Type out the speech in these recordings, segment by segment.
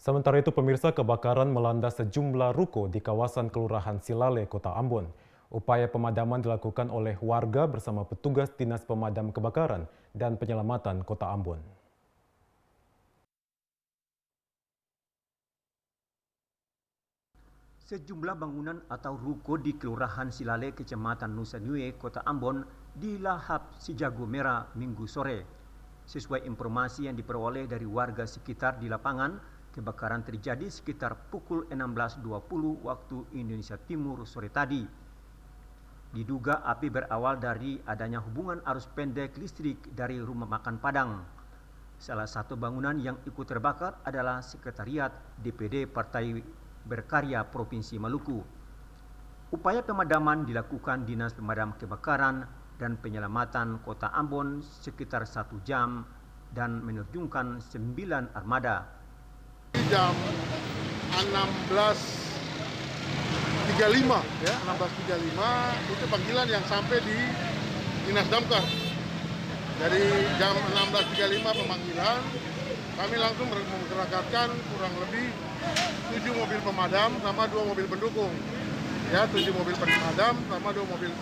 Sementara itu, pemirsa, kebakaran melanda sejumlah ruko di kawasan Kelurahan Silale, Kota Ambon. Upaya pemadaman dilakukan oleh warga bersama petugas Dinas Pemadam Kebakaran dan Penyelamatan Kota Ambon. Sejumlah bangunan atau ruko di Kelurahan Silale, Kecamatan Nusa Nue, Kota Ambon dilahap si jago merah Minggu sore. Sesuai informasi yang diperoleh dari warga sekitar di lapangan, kebakaran terjadi sekitar pukul 16.20 waktu Indonesia Timur sore tadi. Diduga api berawal dari adanya hubungan arus pendek listrik dari rumah makan Padang. Salah satu bangunan yang ikut terbakar adalah Sekretariat DPD Partai Berkarya Provinsi Maluku. Upaya pemadaman dilakukan Dinas Pemadam Kebakaran dan Penyelamatan Kota Ambon sekitar 1 jam dan menerjunkan 9 armada. Jam 16.35 ya, 16.35 itu panggilan yang sampai di Dinas Damkar. Dari jam 16.35 pemanggilan, kami langsung menggerakkan kurang lebih 7 mobil pemadam sama 2 mobil pendukung. Ya, 7 mobil pemadam sama 2 mobil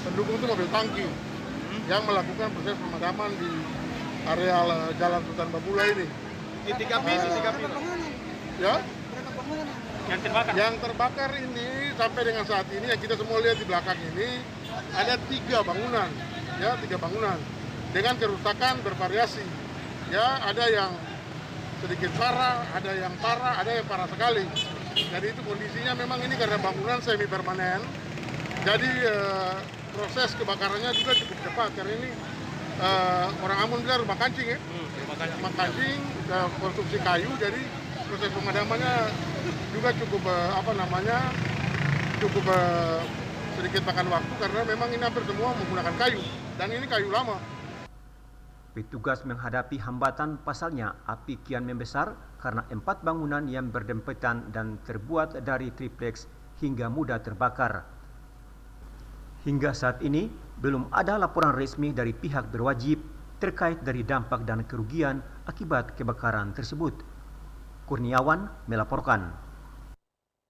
pendukung itu mobil tangki yang melakukan proses pemadaman di areal Jalan Sultan Babula ini. Di tiga api. Ya, Yang terbakar. yang terbakar ini sampai dengan saat ini yang kita semua lihat di belakang ini ada 3 bangunan, ya 3 bangunan dengan kerusakan bervariasi. Ya, ada yang sedikit parah, ada yang parah sekali. Jadi itu kondisinya memang ini karena bangunan semi permanen. Jadi proses kebakarannya juga cukup cepat karena ini orang Ambon bilang rumah kancing ya. Rumah kancing konstruksi kayu, jadi proses pemadamannya juga cukup cukup sedikit makan waktu karena memang ini hampir semua menggunakan kayu dan ini kayu lama. Petugas menghadapi hambatan, pasalnya api kian membesar karena 4 bangunan yang berdempetan dan terbuat dari triplex hingga mudah terbakar. Hingga saat ini belum ada laporan resmi dari pihak berwajib terkait dari dampak dan kerugian akibat kebakaran tersebut. Kurniawan melaporkan.